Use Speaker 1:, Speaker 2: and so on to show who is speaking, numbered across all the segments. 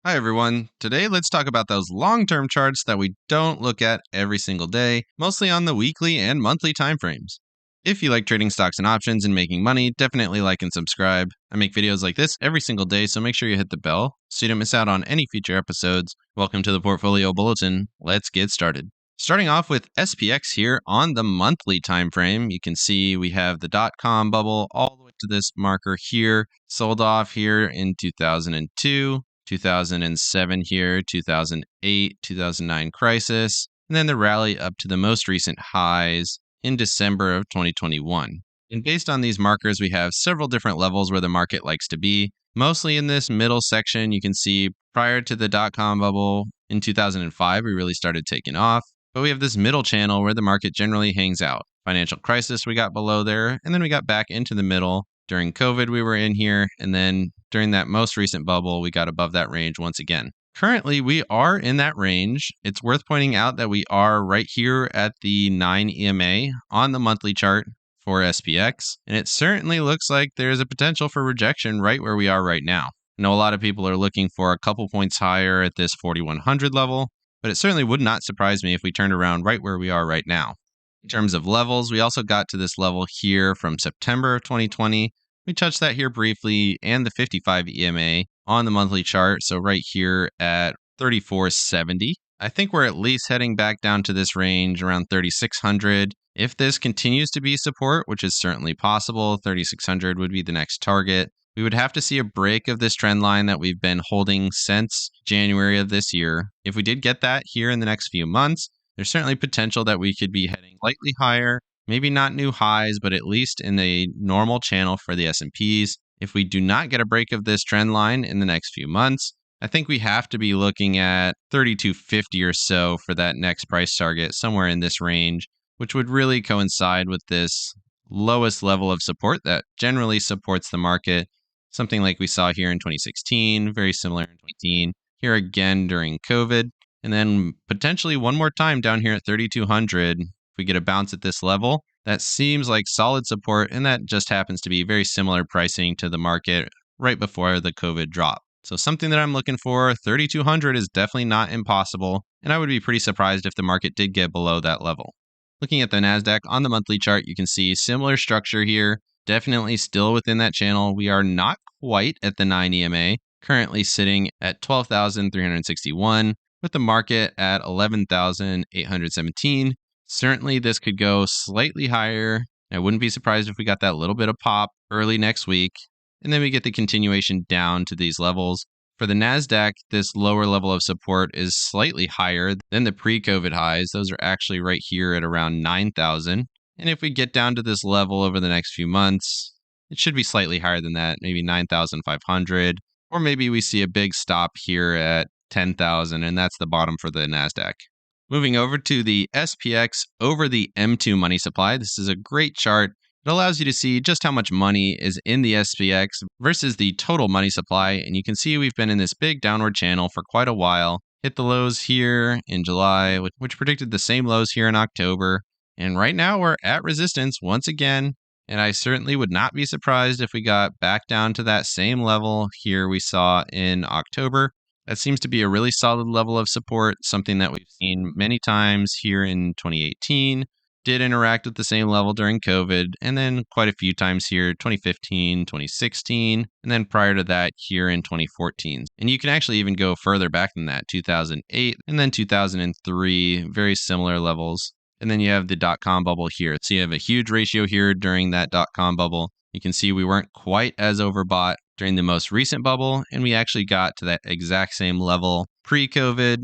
Speaker 1: Hi everyone. Today let's talk about those long-term charts that we don't look at every single day, mostly on the weekly and monthly timeframes. If you like trading stocks and options and making money, definitely like and subscribe. I make videos like this every single day, so make sure you hit the bell so you don't miss out on any future episodes. Welcome to the Portfolio Bulletin. Let's get started. Starting off with SPX here on the monthly time frame, you can see we have the dot-com bubble all the way to this marker here, sold off here in 2002. 2007 here, 2008, 2009 crisis, and then the rally up to the most recent highs in December of 2021. And based on these markers, we have several different levels where the market likes to be. Mostly in this middle section, you can see prior to the dot-com bubble in 2005, we really started taking off. But we have this middle channel where the market generally hangs out. Financial crisis, we got below there, and then we got back into the middle. During COVID, we were in here, and then during that most recent bubble, we got above that range once again. Currently, we are in that range. It's worth pointing out that we are right here at the 9 EMA on the monthly chart for SPX, and it certainly looks like there's a potential for rejection right where we are right now. I know a lot of people are looking for a couple points higher at this 4100 level, but it certainly would not surprise me if we turned around right where we are right now. In terms of levels, we also got to this level here from September of 2020. We touched that here briefly, and the 55 EMA on the monthly chart, so right here at 3470. I think we're at least heading back down to this range around 3600. If this continues to be support, which is certainly possible, 3600 would be the next target. We would have to see a break of this trend line that we've been holding since January of this year. If we did get that here in the next few months, there's certainly potential that we could be heading slightly higher, maybe not new highs, but at least in a normal channel for the S&Ps. If we do not get a break of this trend line in the next few months, I think we have to be looking at 3250 or so for that next price target, somewhere in this range, which would really coincide with this lowest level of support that generally supports the market. Something like we saw here in 2016, very similar in 2018, here again during COVID. And then potentially one more time down here at 3,200, if we get a bounce at this level, that seems like solid support, and that just happens to be very similar pricing to the market right before the COVID drop. So something that I'm looking for, 3,200 is definitely not impossible, and I would be pretty surprised if the market did get below that level. Looking at the NASDAQ on the monthly chart, you can see similar structure here, definitely still within that channel. We are not quite at the 9 EMA, currently sitting at 12,361. with the market at 11,817. Certainly this could go slightly higher. I wouldn't be surprised if we got that little bit of pop early next week, and then we get the continuation down to these levels. For the NASDAQ, this lower level of support is slightly higher than the pre-COVID highs. Those are actually right here at around 9,000. And if we get down to this level over the next few months, it should be slightly higher than that, maybe 9,500. Or maybe we see a big stop here at 10,000, and that's the bottom for the NASDAQ. Moving over to the SPX over the M2 money supply. This is a great chart. It allows you to see just how much money is in the SPX versus the total money supply. And you can see we've been in this big downward channel for quite a while. Hit the lows here in July, which predicted the same lows here in October. And right now we're at resistance once again. And I certainly would not be surprised if we got back down to that same level here we saw in October. That seems to be a really solid level of support, something that we've seen many times here in 2018, did interact with the same level during COVID, and then quite a few times here, 2015, 2016, and then prior to that here in 2014. And you can actually even go further back than that, 2008, and then 2003, very similar levels. And then you have the dot-com bubble here. So you have a huge ratio here during that dot-com bubble. You can see we weren't quite as overbought during the most recent bubble, and we actually got to that exact same level pre-COVID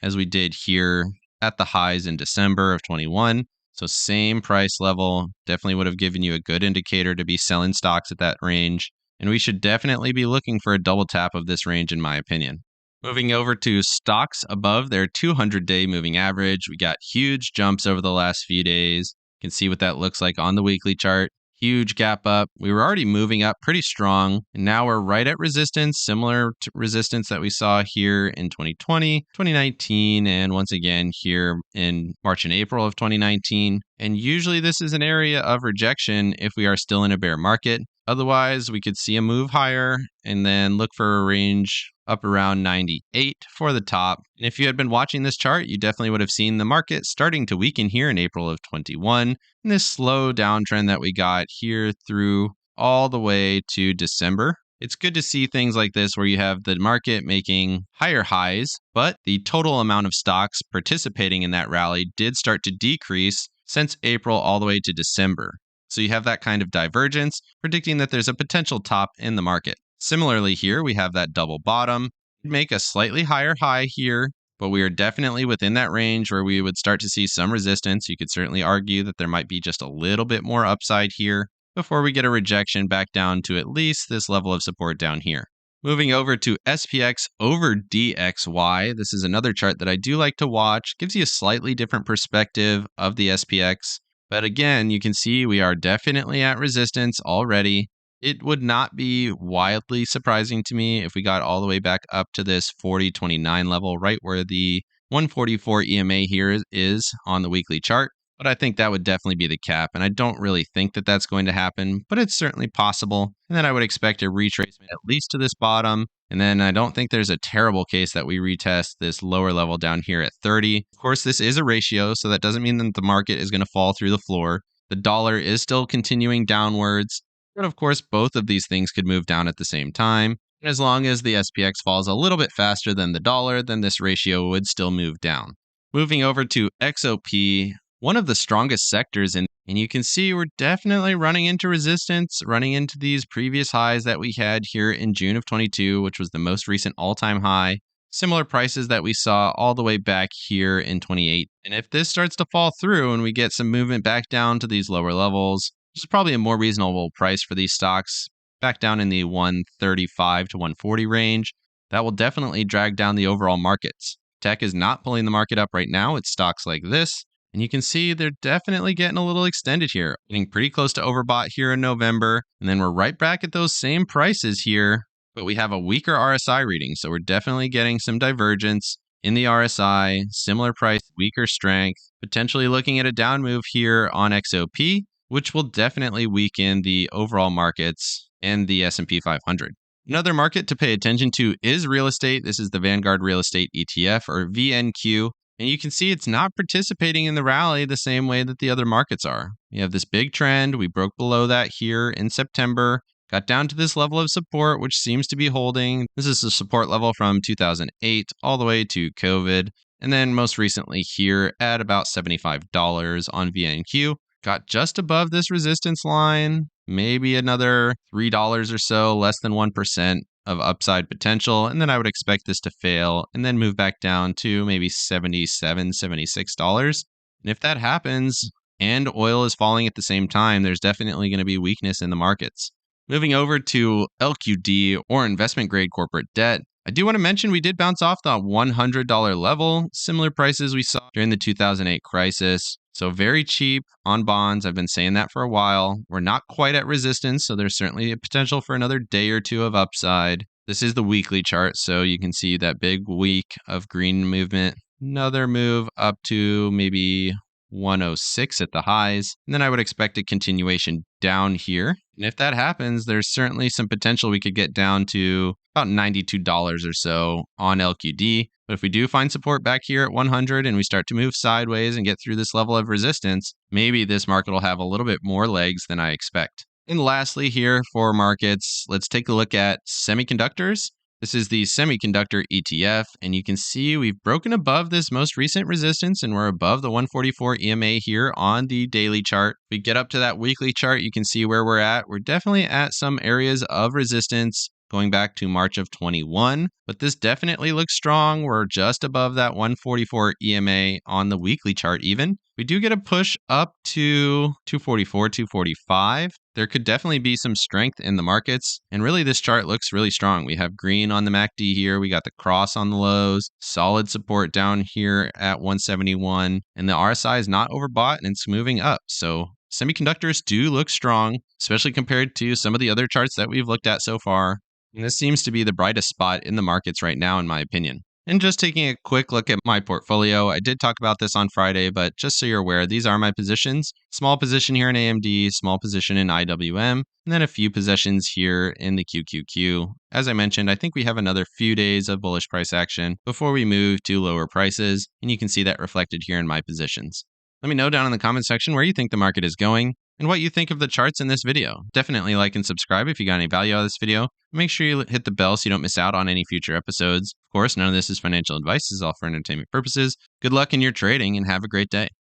Speaker 1: as we did here at the highs in December of 21. So same price level, definitely would have given you a good indicator to be selling stocks at that range. And we should definitely be looking for a double tap of this range in my opinion. Moving over to stocks above their 200-day moving average, we got huge jumps over the last few days. You can see what that looks like on the weekly chart. Huge gap up. We were already moving up pretty strong, and now we're right at resistance, similar to resistance that we saw here in 2020, 2019, and once again here in March and April of 2019. And usually this is an area of rejection if we are still in a bear market. Otherwise, we could see a move higher and then look for a range up around 98 for the top. And if you had been watching this chart, you definitely would have seen the market starting to weaken here in April of 21, and this slow downtrend that we got here through all the way to December. It's good to see things like this where you have the market making higher highs, but the total amount of stocks participating in that rally did start to decrease since April all the way to December. So you have that kind of divergence, predicting that there's a potential top in the market. Similarly here, we have that double bottom, make a slightly higher high here, but we are definitely within that range where we would start to see some resistance. You could certainly argue that there might be just a little bit more upside here before we get a rejection back down to at least this level of support down here. Moving over to SPX over DXY, this is another chart that I do like to watch. Gives you a slightly different perspective of the SPX. But again, you can see we are definitely at resistance already. It would not be wildly surprising to me if we got all the way back up to this 40.29 level, right where the 144 EMA here is on the weekly chart. But I think that would definitely be the cap, and I don't really think that that's going to happen, but it's certainly possible. And then I would expect a retracement at least to this bottom, and then I don't think there's a terrible case that we retest this lower level down here at 30. Of course, this is a ratio, so that doesn't mean that the market is going to fall through the floor. The dollar is still continuing downwards, but of course, both of these things could move down at the same time. And as long as the SPX falls a little bit faster than the dollar, then this ratio would still move down. Moving over to XOP, one of the strongest sectors, and you can see we're definitely running into resistance, running into these previous highs that we had here in June of 22, which was the most recent all-time high. Similar prices that we saw all the way back here in 28. And if this starts to fall through and we get some movement back down to these lower levels, which is probably a more reasonable price for these stocks, back down in the 135 to 140 range, that will definitely drag down the overall markets. Tech is not pulling the market up right now. It's stocks like this. And you can see they're definitely getting a little extended here, getting pretty close to overbought here in November. And then we're right back at those same prices here, but we have a weaker RSI reading. So we're definitely getting some divergence in the RSI, similar price, weaker strength, potentially looking at a down move here on XOP, which will definitely weaken the overall markets and the S&P 500. Another market to pay attention to is real estate. This is the Vanguard Real Estate ETF, or VNQ. And you can see it's not participating in the rally the same way that the other markets are. You have this big trend. We broke below that here in September, got down to this level of support, which seems to be holding. This is the support level from 2008 all the way to COVID. And then most recently here at about $75 on VNQ. Got just above this resistance line, maybe another $3 or so, less than 1%. Of upside potential, and then I would expect this to fail and then move back down to maybe $77, $76. And if that happens and oil is falling at the same time, there's definitely going to be weakness in the markets. Moving over to LQD, or investment grade corporate debt, I do want to mention we did bounce off the $100 level, similar prices we saw during the 2008 crisis. So very cheap on bonds. I've been saying that for a while. We're not quite at resistance, so there's certainly a potential for another day or two of upside. This is the weekly chart, so you can see that big week of green movement. Another move up to maybe 106 at the highs. And then I would expect a continuation down here. And if that happens, there's certainly some potential we could get down to about $92 or so on LQD. But if we do find support back here at 100 and we start to move sideways and get through this level of resistance, maybe this market will have a little bit more legs than I expect. And lastly here for markets, let's take a look at semiconductors. This is the semiconductor ETF, and you can see we've broken above this most recent resistance and we're above the 144 EMA here on the daily chart. If we get up to that weekly chart, you can see where we're at. We're definitely at some areas of resistance going back to March of 21, but this definitely looks strong. We're just above that 144 EMA on the weekly chart even. We do get a push up to 244, 245. There could definitely be some strength in the markets, and really this chart looks really strong. We have green on the MACD here, we got the cross on the lows, solid support down here at 171, and the RSI is not overbought and it's moving up. So semiconductors do look strong, especially compared to some of the other charts that we've looked at so far. And this seems to be the brightest spot in the markets right now, in my opinion. And just taking a quick look at my portfolio, I did talk about this on Friday, but just so you're aware, these are my positions. Small position here in AMD, small position in IWM, and then a few positions here in the QQQ. As I mentioned, I think we have another few days of bullish price action before we move to lower prices, and you can see that reflected here in my positions. Let me know down in the comment section where you think the market is going and what you think of the charts in this video. Definitely like and subscribe if you got any value out of this video. Make sure you hit the bell so you don't miss out on any future episodes. Of course, none of this is financial advice. This is all for entertainment purposes. Good luck in your trading and have a great day.